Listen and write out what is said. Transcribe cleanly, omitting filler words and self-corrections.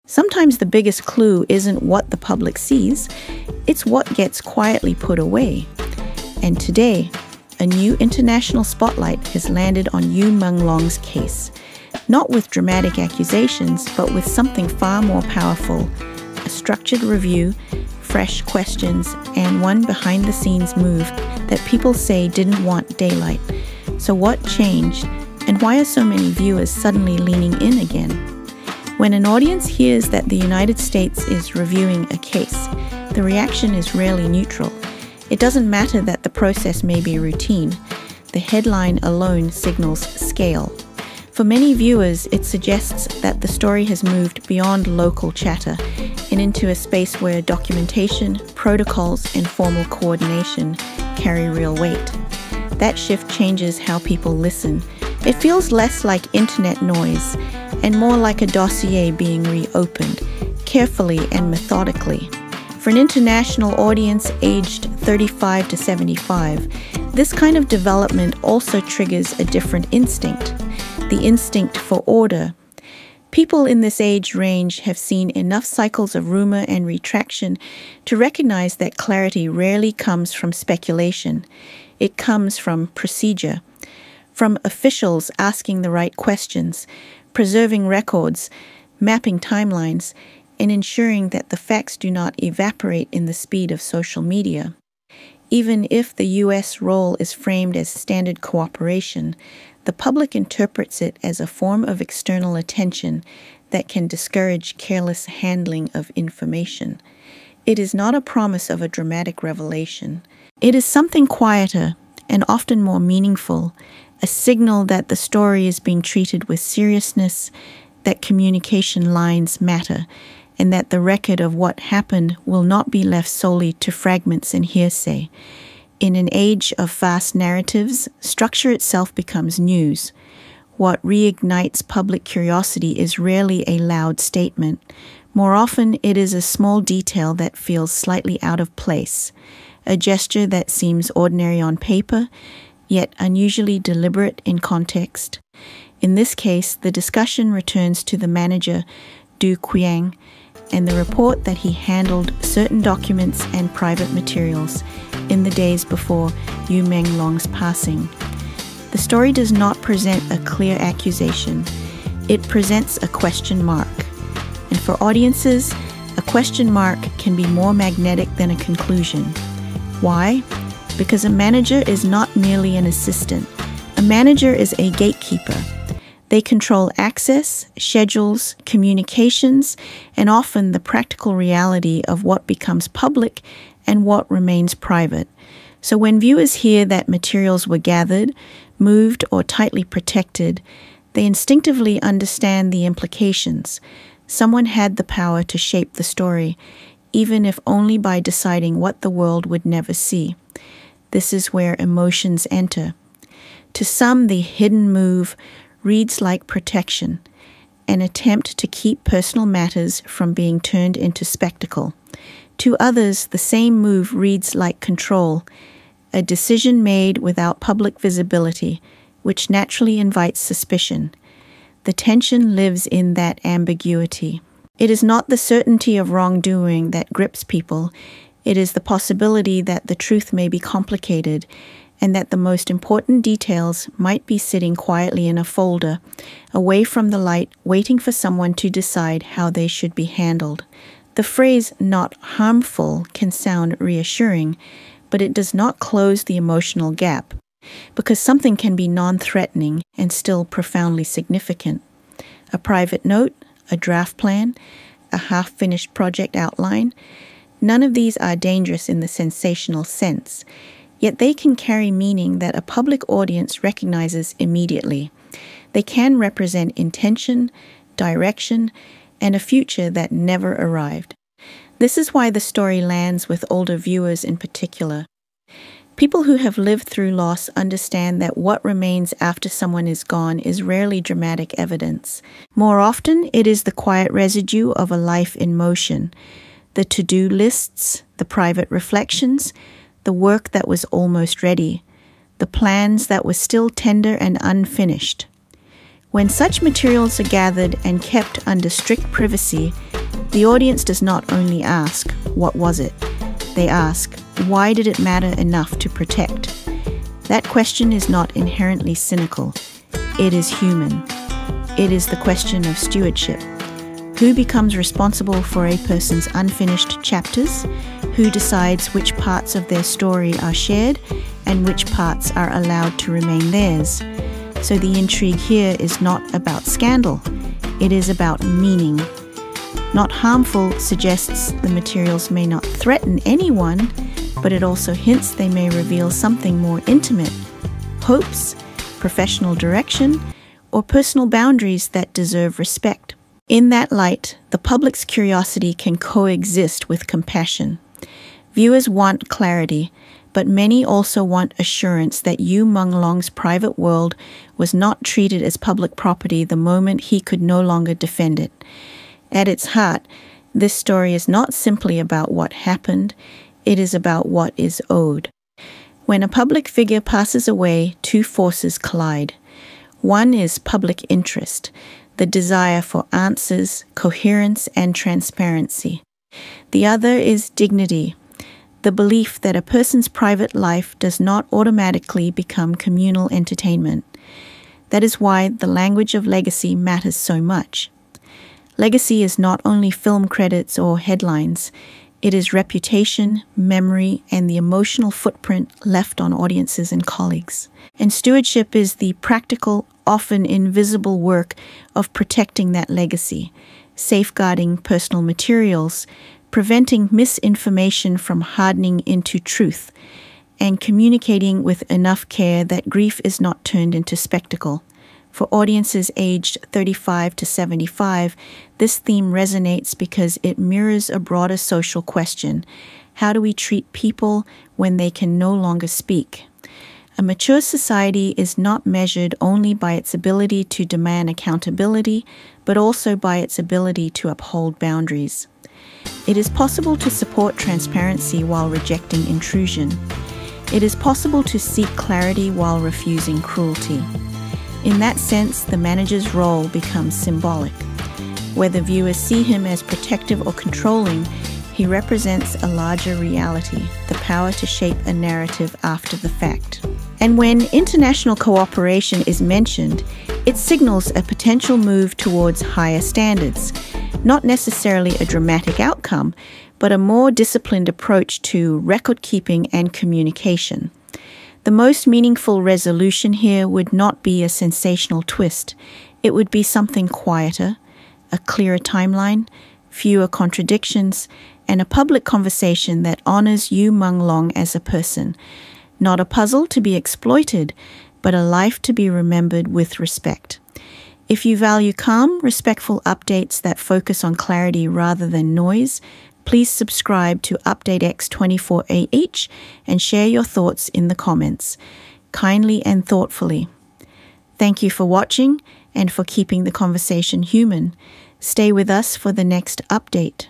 Sometimes the biggest clue isn't what the public sees, it's what gets quietly put away. And today, a new international spotlight has landed on Menglong's case. Not with dramatic accusations, but with something far more powerful: a structured review, fresh questions, and one behind-the-scenes move that people say didn't want daylight. So what changed, and why are so many viewers suddenly leaning in again? When an audience hears that the United States is reviewing a case, the reaction is rarely neutral. It doesn't matter that the process may be routine. The headline alone signals scale. For many viewers, it suggests that the story has moved beyond local chatter and into a space where documentation, protocols, and formal coordination carry real weight. That shift changes how people listen. It feels less like internet noise and more like a dossier being reopened, carefully and methodically. For an international audience aged 35 to 75, this kind of development also triggers a different instinct. The instinct for order. People in this age range have seen enough cycles of rumor and retraction to recognize that clarity rarely comes from speculation. It comes from procedure, from officials asking the right questions, preserving records, mapping timelines, and ensuring that the facts do not evaporate in the speed of social media. Even if the U.S. role is framed as standard cooperation, the public interprets it as a form of external attention that can discourage careless handling of information. It is not a promise of a dramatic revelation. It is something quieter and often more meaningful, a signal that the story is being treated with seriousness, that communication lines matter, and that the record of what happened will not be left solely to fragments and hearsay. In an age of fast narratives, structure itself becomes news. What reignites public curiosity is rarely a loud statement. More often, it is a small detail that feels slightly out of place, a gesture that seems ordinary on paper, yet unusually deliberate in context. In this case, the discussion returns to the manager, Qiang, and the report that he handled certain documents and private materials in the days before Menglong's passing. The story does not present a clear accusation. It presents a question mark. And for audiences, a question mark can be more magnetic than a conclusion. Why? Because a manager is not merely an assistant. A manager is a gatekeeper. They control access, schedules, communications, and often the practical reality of what becomes public and what remains private. So when viewers hear that materials were gathered, moved, or tightly protected, they instinctively understand the implications. Someone had the power to shape the story, even if only by deciding what the world would never see. This is where emotions enter. To some, the hidden move reads like protection, an attempt to keep personal matters from being turned into spectacle. To others, the same move reads like control, a decision made without public visibility, which naturally invites suspicion. The tension lives in that ambiguity. It is not the certainty of wrongdoing that grips people. It is the possibility that the truth may be complicated and that the most important details might be sitting quietly in a folder, away from the light, waiting for someone to decide how they should be handled. The phrase "not harmful" can sound reassuring, but it does not close the emotional gap, because something can be non-threatening and still profoundly significant. A private note, a draft plan, a half-finished project outline, none of these are dangerous in the sensational sense. Yet they can carry meaning that a public audience recognizes immediately. They can represent intention, direction, and a future that never arrived. This is why the story lands with older viewers in particular. People who have lived through loss understand that what remains after someone is gone is rarely dramatic evidence. More often, it is the quiet residue of a life in motion, the to-do lists, the private reflections, the work that was almost ready, the plans that were still tender and unfinished. When such materials are gathered and kept under strict privacy, The audience does not only ask, what was it? They ask, why did it matter enough to protect? That question is not inherently cynical. It is human. It is the question of stewardship. Who becomes responsible for a person's unfinished chapters? Who decides which parts of their story are shared and which parts are allowed to remain theirs? So the intrigue here is not about scandal. It is about meaning. Not harmful suggests the materials may not threaten anyone, but it also hints they may reveal something more intimate, hopes, professional direction, or personal boundaries that deserve respect. In that light, the public's curiosity can coexist with compassion. Viewers want clarity, but many also want assurance that Yu Menglong's private world was not treated as public property the moment he could no longer defend it. At its heart, this story is not simply about what happened, it is about what is owed. When a public figure passes away, two forces collide. One is public interest, the desire for answers, coherence, and transparency. The other is dignity, the belief that a person's private life does not automatically become communal entertainment. That is why the language of legacy matters so much. Legacy is not only film credits or headlines. It is reputation, memory, and the emotional footprint left on audiences and colleagues. And stewardship is the practical, often invisible work of protecting that legacy, safeguarding personal materials, preventing misinformation from hardening into truth, and communicating with enough care that grief is not turned into spectacle. For audiences aged 35 to 75, this theme resonates because it mirrors a broader social question. How do we treat people when they can no longer speak? A mature society is not measured only by its ability to demand accountability, but also by its ability to uphold boundaries. It is possible to support transparency while rejecting intrusion. It is possible to seek clarity while refusing cruelty. In that sense, the manager's role becomes symbolic. Whether viewers see him as protective or controlling, he represents a larger reality, the power to shape a narrative after the fact. And when international cooperation is mentioned, it signals a potential move towards higher standards, not necessarily a dramatic outcome, but a more disciplined approach to record-keeping and communication. The most meaningful resolution here would not be a sensational twist. It would be something quieter, a clearer timeline, fewer contradictions, and a public conversation that honors Yu Menglong as a person. Not a puzzle to be exploited, but a life to be remembered with respect. If you value calm, respectful updates that focus on clarity rather than noise, please subscribe to Update X24AH and share your thoughts in the comments, kindly and thoughtfully. Thank you for watching and for keeping the conversation human. Stay with us for the next update.